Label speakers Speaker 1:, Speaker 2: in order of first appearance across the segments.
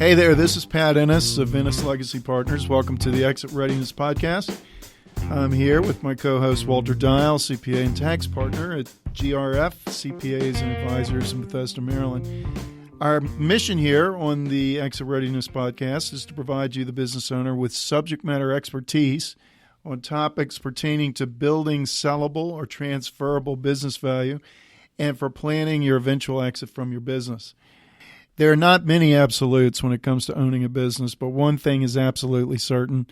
Speaker 1: Hey there, this is Pat Ennis of Ennis Legacy Partners. Welcome to the Exit Readiness Podcast. I'm here with my co-host Walter Dial, CPA and tax partner at GRF, CPAs and Advisors in Bethesda, Maryland. Our mission here on the Exit Readiness Podcast is to provide you, the business owner, with subject matter expertise on topics pertaining to building sellable or transferable business value and for planning your eventual exit from your business. There are not many absolutes when it comes to owning a business, but one thing is absolutely certain.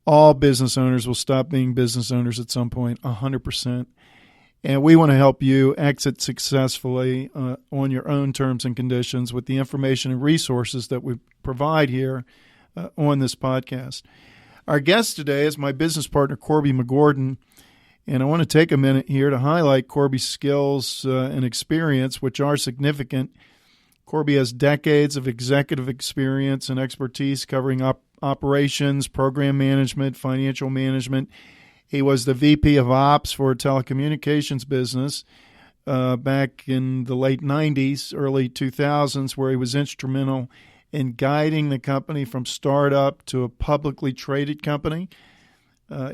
Speaker 1: All business owners will stop being business owners at some point, 100%. And we want to help you exit successfully on your own terms and conditions with the information and resources that we provide here on this podcast. Our guest today is my business partner, Corby McGordon, and I want to take a minute here to highlight Corby's skills and experience, which are significant. Corby has decades of executive experience and expertise covering operations, program management, financial management. He was the VP of Ops for a telecommunications business back in the late 90s, early 2000s, where he was instrumental in guiding the company from startup to a publicly traded company.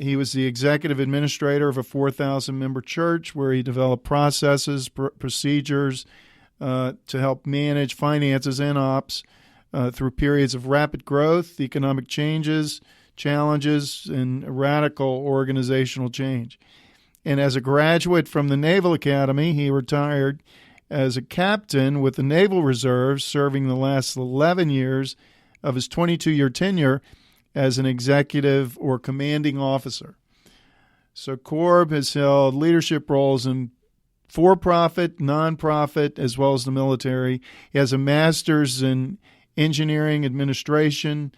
Speaker 1: He was the executive administrator of a 4,000-member church where he developed processes, procedures, to help manage finances and ops through periods of rapid growth, economic changes, challenges, and radical organizational change. And as a graduate from the Naval Academy, he retired as a captain with the Naval Reserve, serving the last 11 years of his 22-year tenure as an executive or commanding officer. So Corb has held leadership roles in for-profit, nonprofit, as well as the military. He has a master's in engineering administration.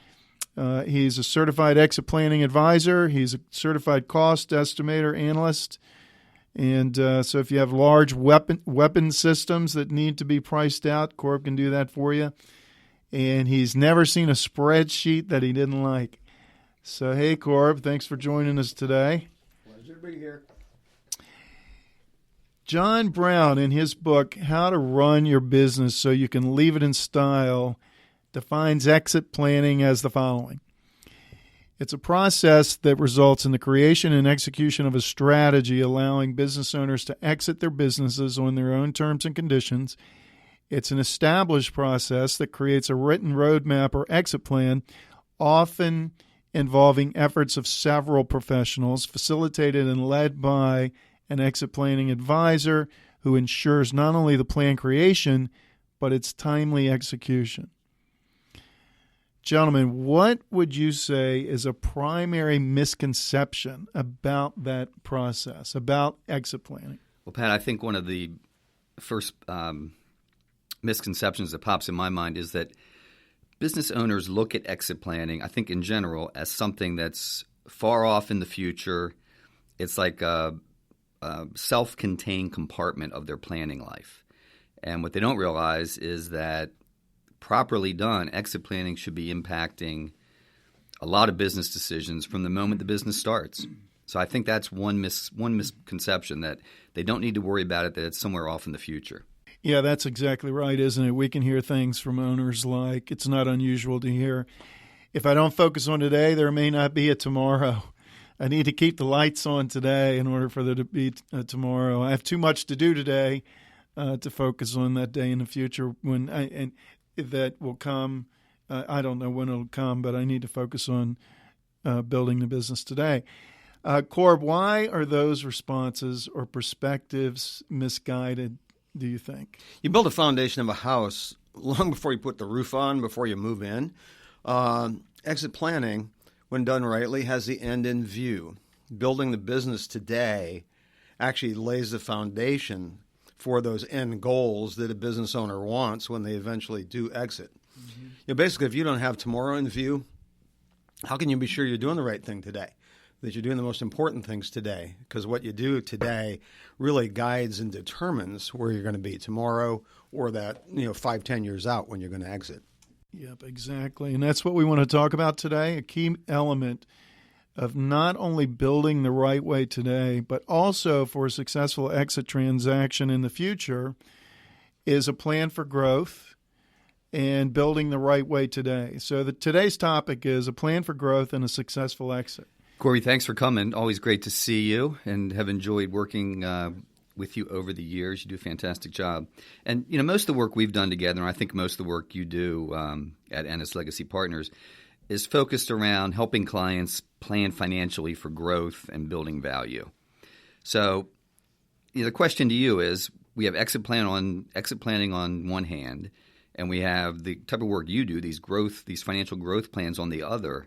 Speaker 1: He's a certified exit planning advisor. He's a certified cost estimator analyst. And so if you have large weapon systems that need to be priced out, Corb can do that for you. And he's never seen a spreadsheet that he didn't like. So, hey, Corb, thanks for joining us today.
Speaker 2: Pleasure to be here.
Speaker 1: John Brown, in his book, How to Run Your Business So You Can Leave It in Style, defines exit planning as the following. It's a process that results in the creation and execution of a strategy allowing business owners to exit their businesses on their own terms and conditions. It's an established process that creates a written roadmap or exit plan, often involving efforts of several professionals, facilitated and led by an exit planning advisor who ensures not only the plan creation, but its timely execution. Gentlemen, what would you say is a primary misconception about that process, about exit planning?
Speaker 2: Well, Pat, I think one of the first misconceptions that pops in my mind is that business owners look at exit planning, I think in general, as something that's far off in the future. It's like a self-contained compartment of their planning life. And what they don't realize is that properly done, exit planning should be impacting a lot of business decisions from the moment the business starts. So I think that's one misconception, that they don't need to worry about it, that it's somewhere off in the future.
Speaker 1: Yeah, that's exactly right, isn't it? We can hear things from owners like, it's not unusual to hear, if I don't focus on today, there may not be a tomorrow. I need to keep the lights on today in order for there to be tomorrow. I have too much to do today to focus on that day in the future and that will come. I don't know when it'll come, but I need to focus on building the business today. Corb, why are those responses or perspectives misguided, do you think?
Speaker 3: You build a foundation of a house long before you put the roof on, before you move in. Exit planning, when done rightly, has the end in view. Building the business today actually lays the foundation for those end goals that a business owner wants when they eventually do exit. Mm-hmm. Basically, if you don't have tomorrow in view, how can you be sure you're doing the right thing today? That you're doing the most important things today? Because what you do today really guides and determines where you're going to be tomorrow or that 5-10 years out when you're going to exit.
Speaker 1: Yep, exactly. And that's what we want to talk about today, a key element of not only building the right way today, but also for a successful exit transaction in the future is a plan for growth and building the right way today. So today's topic is a plan for growth and a successful exit.
Speaker 2: Corey, thanks for coming. Always great to see you and have enjoyed working with you over the years. You do a fantastic job. And, most of the work we've done together, and I think most of the work you do at Ennis Legacy Partners, is focused around helping clients plan financially for growth and building value. So the question to you is, we have exit planning on one hand, and we have the type of work you do, these financial growth plans on the other.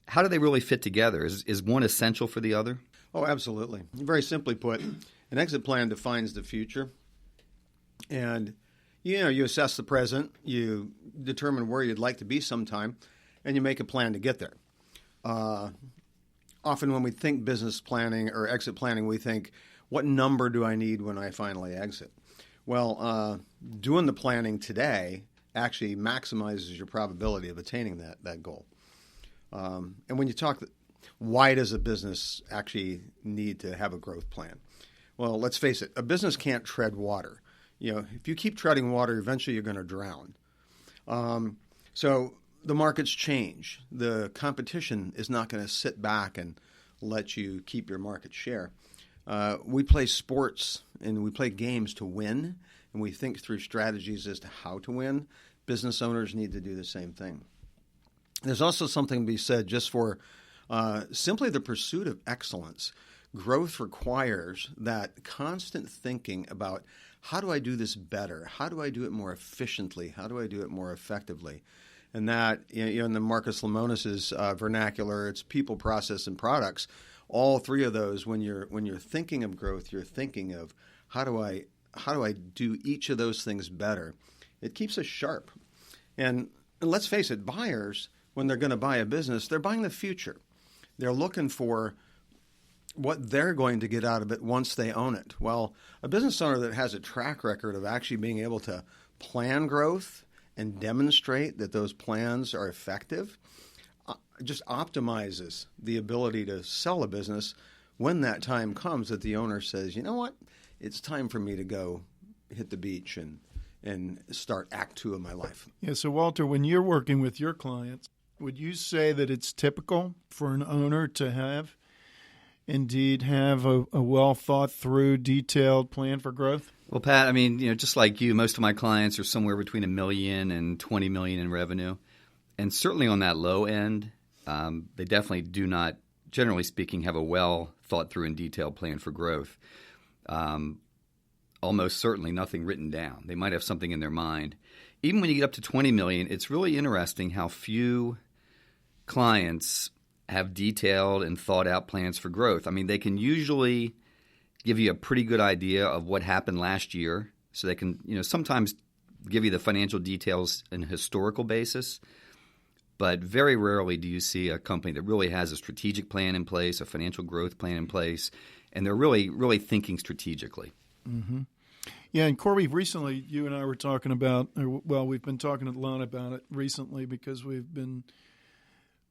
Speaker 2: How do they really fit together? Is one essential for the other?
Speaker 3: Oh, absolutely. Very simply put, an exit plan defines the future. And, you assess the present, you determine where you'd like to be sometime, and you make a plan to get there. Often when we think business planning or exit planning, we think, what number do I need when I finally exit? Well, doing the planning today actually maximizes your probability of attaining that goal. And when you talk, why does a business actually need to have a growth plan? Well, let's face it, a business can't tread water. If you keep treading water, eventually you're going to drown. So the markets change. The competition is not going to sit back and let you keep your market share. We play sports and we play games to win, and we think through strategies as to how to win. Business owners need to do the same thing. There's also something to be said just for simply the pursuit of excellence. Growth requires that constant thinking about, how do I do this better? How do I do it more efficiently? How do I do it more effectively? And that, in the Marcus Lemonis's vernacular, it's people, process, and products. All three of those, when you're thinking of growth, you're thinking of how do I do each of those things better? It keeps us sharp. And let's face it, buyers, when they're going to buy a business, they're buying the future. They're looking for what they're going to get out of it once they own it. Well, a business owner that has a track record of actually being able to plan growth and demonstrate that those plans are effective just optimizes the ability to sell a business when that time comes that the owner says, you know what, it's time for me to go hit the beach and start Act 2 of my life.
Speaker 1: Yeah, so Walter, when you're working with your clients, would you say that it's typical for an owner to have a well thought through, detailed plan for growth?
Speaker 2: Well, Pat, just like you, most of my clients are somewhere between $1 million and $20 million in revenue. And certainly on that low end, they definitely do not, generally speaking, have a well thought through and detailed plan for growth. Almost certainly nothing written down. They might have something in their mind. Even when you get up to $20 million, it's really interesting how few clients have detailed and thought out plans for growth. They can usually give you a pretty good idea of what happened last year. So they can, sometimes give you the financial details in a historical basis. But very rarely do you see a company that really has a strategic plan in place, a financial growth plan in place, and they're really, really thinking strategically.
Speaker 1: Mm-hmm. Yeah, and Corby, recently you and I were talking about, we've been talking a lot about it recently because we've been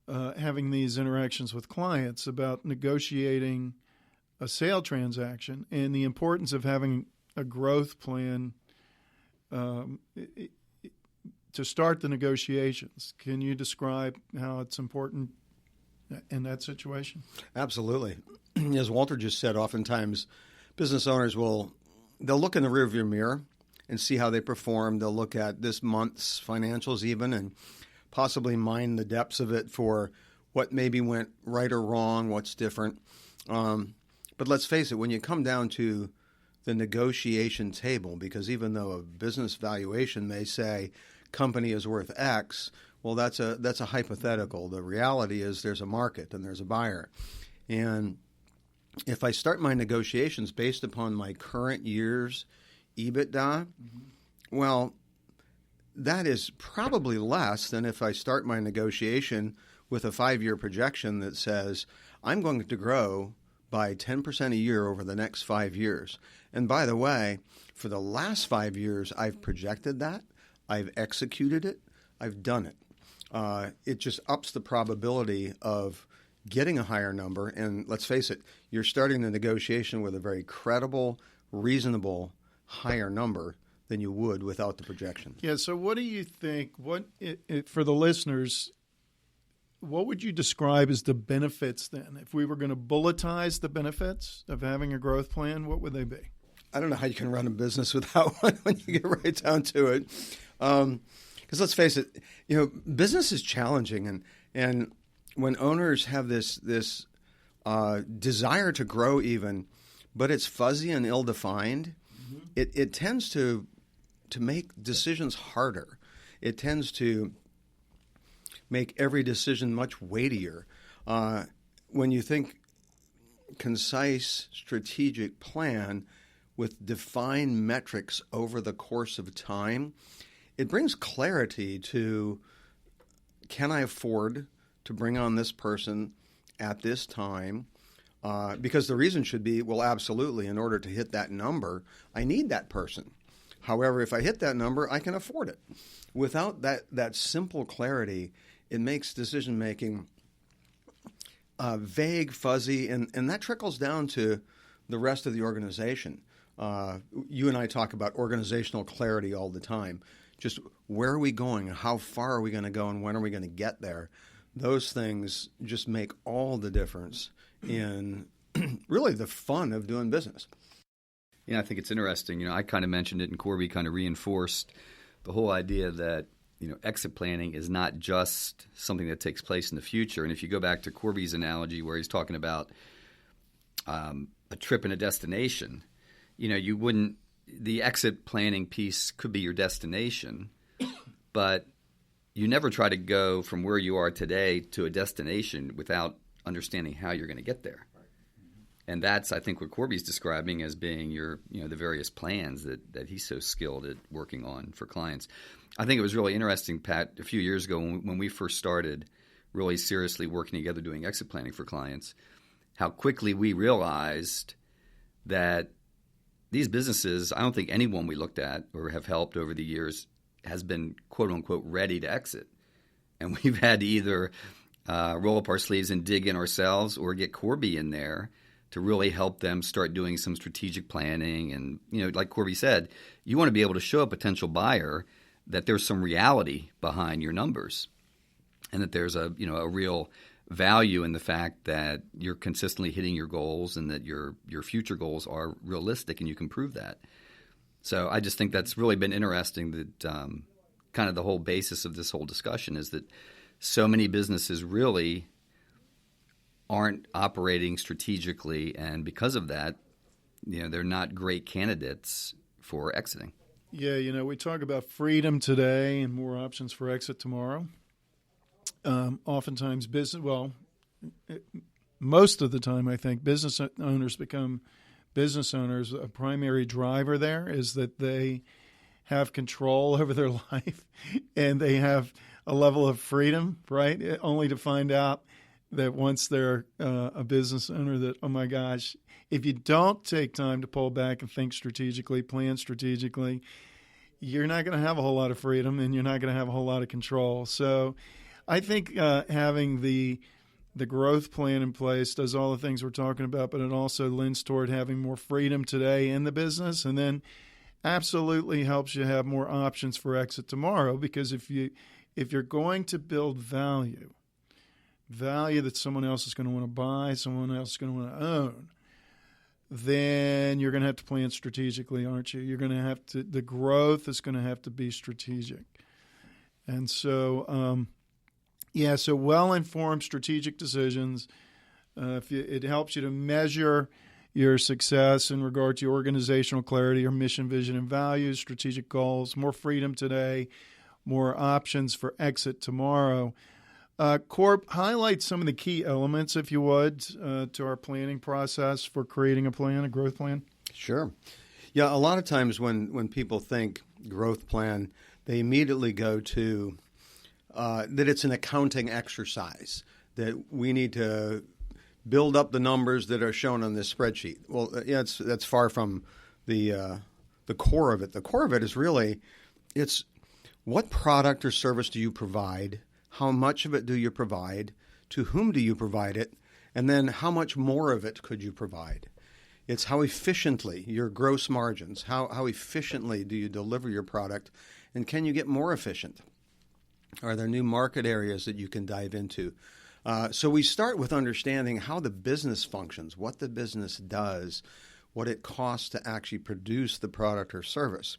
Speaker 1: having these interactions with clients about negotiating a sale transaction and the importance of having a growth plan to start the negotiations. Can you describe how it's important in that situation?
Speaker 3: Absolutely. As Walter just said, oftentimes business owners they'll look in the rearview mirror and see how they perform. They'll look at this month's financials even and possibly mine the depths of it for what maybe went right or wrong, what's different. But let's face it, when you come down to the negotiation table, because even though a business valuation may say company is worth X, well, that's a hypothetical. The reality is there's a market and there's a buyer. And if I start my negotiations based upon my current year's EBITDA, well, that is probably less than if I start my negotiation with a 5-year projection that says I'm going to grow by 10% a year over the next 5 years. And by the way, for the last 5 years, I've projected that, I've executed it, I've done it. It just ups the probability of getting a higher number. And let's face it, you're starting the negotiation with a very credible, reasonable, higher number than you would without the projection.
Speaker 1: Yeah. So what do you think, for the listeners, what would you describe as the benefits then? If we were going to bulletize the benefits of having a growth plan, what would they be?
Speaker 3: I don't know how you can run a business without one when you get right down to it. Because let's face it, business is challenging, and when owners have this desire to grow even, but it's fuzzy and ill-defined, it tends to make decisions harder. It tends to make every decision much weightier. When you think concise, strategic plan with defined metrics over the course of time, it brings clarity to, can I afford to bring on this person at this time? Because the reason should be, well, absolutely, in order to hit that number, I need that person. However, if I hit that number, I can afford it. Without that simple clarity, it makes decision-making vague, fuzzy, and that trickles down to the rest of the organization. You and I talk about organizational clarity all the time. Just where are we going? How far are we going to go? And when are we going to get there? Those things just make all the difference in really the fun of doing business.
Speaker 2: Yeah, I think it's interesting. I kind of mentioned it, and Corby kind of reinforced the whole idea that exit planning is not just something that takes place in the future. And if you go back to Corby's analogy where he's talking about a trip and a destination, you wouldn't. The exit planning piece could be your destination, but you never try to go from where you are today to a destination without understanding how you're going to get there. And that's, I think, what Corby's describing as being your, the various plans that he's so skilled at working on for clients. I think it was really interesting, Pat, a few years ago when we first started really seriously working together doing exit planning for clients, how quickly we realized that these businesses, I don't think anyone we looked at or have helped over the years has been, quote unquote, ready to exit. And we've had to either roll up our sleeves and dig in ourselves or get Corby in there to really help them start doing some strategic planning. And, like Corby said, you want to be able to show a potential buyer that there's some reality behind your numbers and that there's a real value in the fact that you're consistently hitting your goals and that your future goals are realistic and you can prove that. So I just think that's really been interesting that kind of the whole basis of this whole discussion is that so many businesses really aren't operating strategically, and because of that, they're not great candidates for exiting.
Speaker 1: Yeah, we talk about freedom today and more options for exit tomorrow. Oftentimes, most of the time, I think business owners become business owners. A primary driver there is that they have control over their life and they have a level of freedom, right? Only to find out that once they're a business owner that, oh my gosh, if you don't take time to pull back and think strategically, plan strategically, you're not going to have a whole lot of freedom and you're not going to have a whole lot of control. So I think having the growth plan in place does all the things we're talking about, but it also lends toward having more freedom today in the business, and then absolutely helps you have more options for exit tomorrow. Because if you're going to build value that someone else is going to want to buy, someone else is going to want to own, then you're going to have to plan strategically, aren't you? You're going to have to. The growth is going to have to be strategic, and so. So well-informed strategic decisions. It helps you to measure your success in regard to your organizational clarity, your mission, vision, and values, strategic goals, more freedom today, more options for exit tomorrow. Corb, highlight some of the key elements, if you would, to our planning process for creating a plan, a growth plan.
Speaker 3: Sure. Yeah, a lot of times when people think growth plan, they immediately go to that it's an accounting exercise, that we need to build up the numbers that are shown on this spreadsheet. Well, that's far from the core of it. The core of it is really, it's what product or service do you provide, how much of it do you provide, to whom do you provide it, and then how much more of it could you provide. It's how efficiently, your gross margins, how efficiently do you deliver your product, and can you get more efficient? Are there new market areas that you can dive into? So we start with understanding how the business functions, what the business does, what it costs to actually produce the product or service.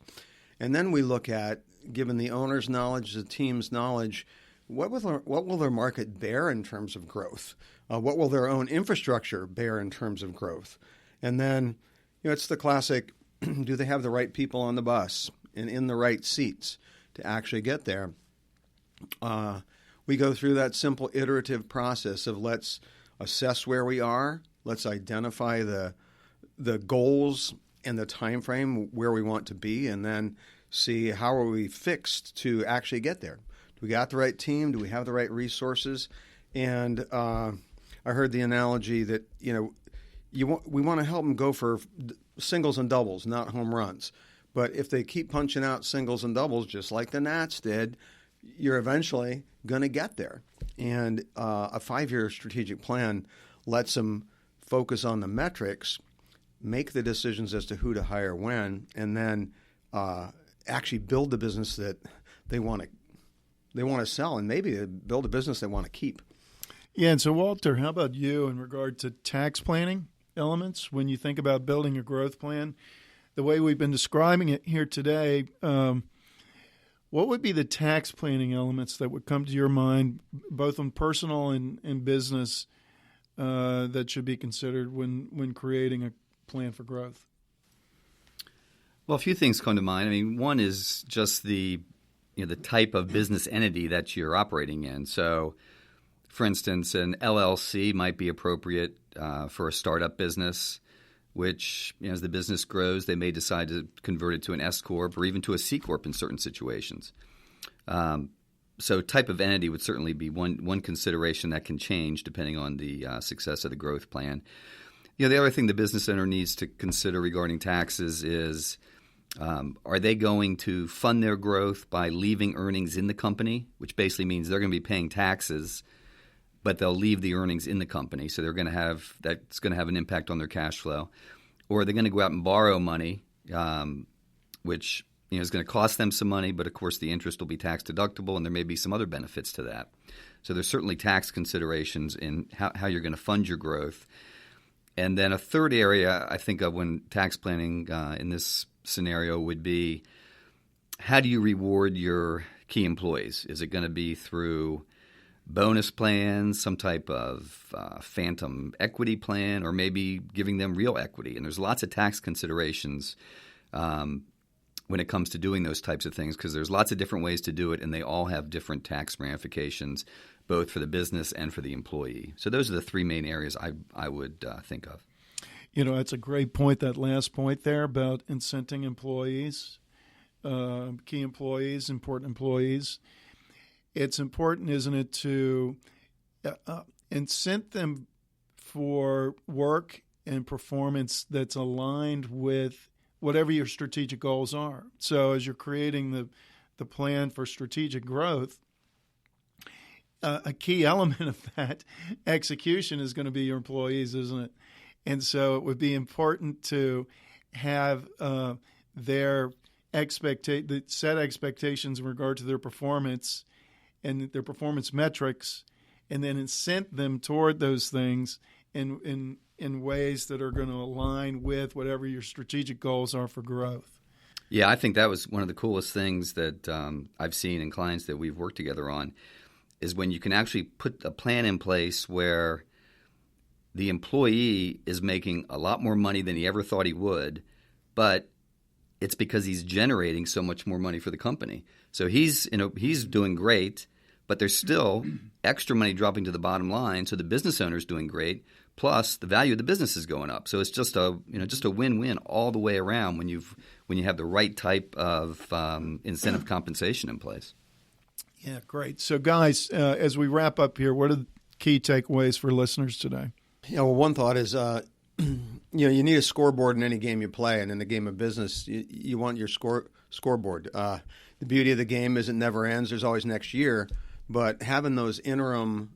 Speaker 3: And then we look at, given the owner's knowledge, the team's knowledge, what will their market bear in terms of growth? What will their own infrastructure bear in terms of growth? And then, it's the classic, do they have the right people on the bus and in the right seats to actually get there? We go through that simple iterative process of let's assess where we are, let's identify the goals and the time frame where we want to be, and then see how are we fixed to actually get there. Do we got the right team? Do we have the right resources? And I heard the analogy that we want to help them go for singles and doubles, not home runs. But if they keep punching out singles and doubles, just like the Nats did, you're eventually going to get there. And a 5-year strategic plan lets them focus on the metrics, make the decisions as to who to hire when, and then actually build the business that they want to sell, and maybe build a business they want to keep.
Speaker 1: Yeah, and so Walter, how about you in regard to tax planning elements when you think about building a growth plan? The way we've been describing it here today, what would be the tax planning elements that would come to your mind, both on personal and business, that should be considered when creating a plan for growth?
Speaker 2: Well, a few things come to mind. I mean, one is just the type of business entity that you're operating in. So, for instance, an LLC might be appropriate for a startup business, which, as the business grows, they may decide to convert it to an S corp or even to a C corp in certain situations. So, type of entity would certainly be one consideration that can change depending on the success of the growth plan. The other thing the business owner needs to consider regarding taxes is, are they going to fund their growth by leaving earnings in the company, which basically means they're going to be paying taxes, but they'll leave the earnings in the company, so that's going to have an impact on their cash flow. Or they're going to go out and borrow money, which is going to cost them some money, but of course the interest will be tax deductible, and there may be some other benefits to that. So there's certainly tax considerations in how you're going to fund your growth. And then a third area I think of when tax planning in this scenario would be, how do you reward your key employees? Is it going to be through bonus plans, some type of phantom equity plan, or maybe giving them real equity? And there's lots of tax considerations when it comes to doing those types of things, because there's lots of different ways to do it, and they all have different tax ramifications, both for the business and for the employee. So those are the three main areas I would think of.
Speaker 1: That's a great point, that last point there about incenting employees, key employees, important employees. It's important, isn't it, to incent them for work and performance that's aligned with whatever your strategic goals are. So as you're creating the plan for strategic growth, a key element of that execution is going to be your employees, isn't it? And so it would be important to have their set expectations in regard to their performance and their performance metrics, and then incent them toward those things in ways that are going to align with whatever your strategic goals are for growth.
Speaker 2: Yeah, I think that was one of the coolest things that I've seen in clients that we've worked together on, is when you can actually put a plan in place where the employee is making a lot more money than he ever thought he would, but it's because he's generating so much more money for the company. So he's doing great, but there's still extra money dropping to the bottom line. So the business owner's doing great, plus the value of the business is going up. So it's just a win-win all the way around when you have the right type of incentive compensation in place.
Speaker 1: Yeah, great. So guys, as we wrap up here, what are the key takeaways for listeners today?
Speaker 3: One thought is, you need a scoreboard in any game you play, and in the game of business, you want your scoreboard. The beauty of the game is it never ends. There's always next year, but having those interim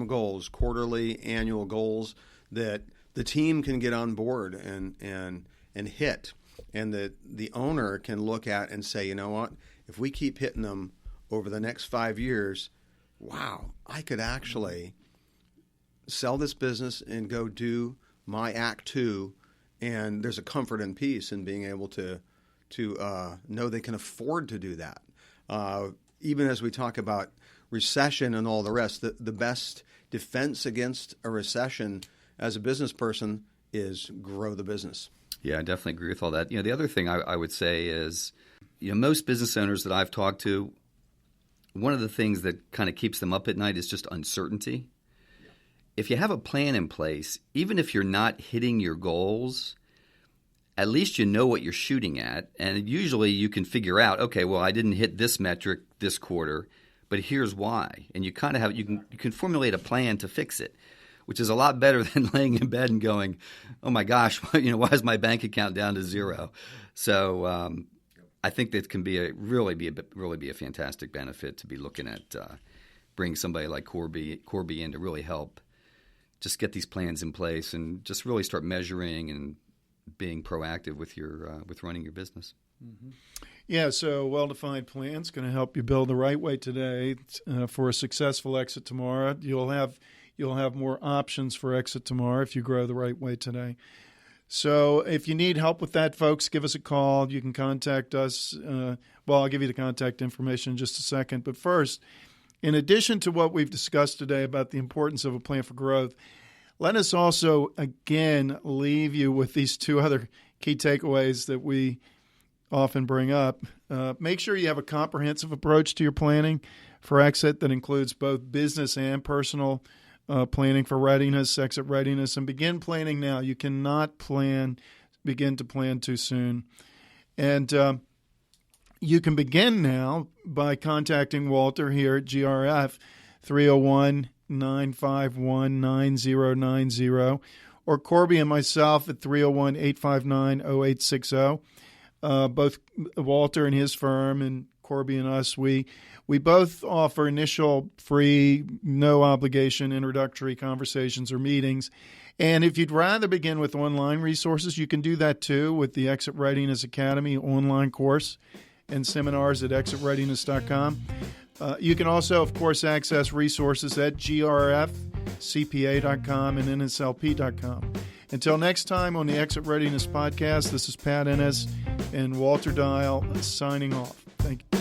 Speaker 3: goals, quarterly, annual goals that the team can get on board and hit, and the owner can look at and say, you know what, if we keep hitting them over the next 5 years, wow, I could actually sell this business and go do my act 2, and there's a comfort and peace in being able to know they can afford to do that. Even as we talk about recession and all the rest, the best defense against a recession as a business person is grow the business.
Speaker 2: Yeah, I definitely agree with all that. The other thing I would say is, most business owners that I've talked to, one of the things that kind of keeps them up at night is just uncertainty. If you have a plan in place, even if you're not hitting your goals, at least you know what you're shooting at. And usually you can figure out, okay, well, I didn't hit this metric this quarter, but here's why. And you kind of you can formulate a plan to fix it, which is a lot better than laying in bed and going, oh my gosh, why is my bank account down to zero? So I think that can really be a fantastic benefit to be looking at bringing somebody like Corby in to really help just get these plans in place and just really start measuring and being proactive with your with running your business.
Speaker 1: Mm-hmm. Yeah, so well-defined plans going to help you build the right way today for a successful exit tomorrow. You'll have more options for exit tomorrow if you grow the right way today. So if you need help with that, folks, give us a call. You can contact us. I'll give you the contact information in just a second. But first, in addition to what we've discussed today about the importance of a plan for growth, let us also, again, leave you with these 2 other key takeaways that we often bring up. Make sure you have a comprehensive approach to your planning for exit that includes both business and personal planning for readiness, exit readiness, and begin planning now. You cannot begin to plan too soon. And you can begin now by contacting Walter here at GRF, 301-951-9090, or Corby and myself at 301-859-0860. Both Walter and his firm and Corby and us, we both offer initial free, no obligation introductory conversations or meetings. And if you'd rather begin with online resources, you can do that too with the Exit Readiness Academy online course and seminars at ExitReadiness.com. You can also, of course, access resources at grfcpa.com and nslp.com. Until next time on the Exit Readiness Podcast, this is Pat Ennis and Walter Dial signing off. Thank you.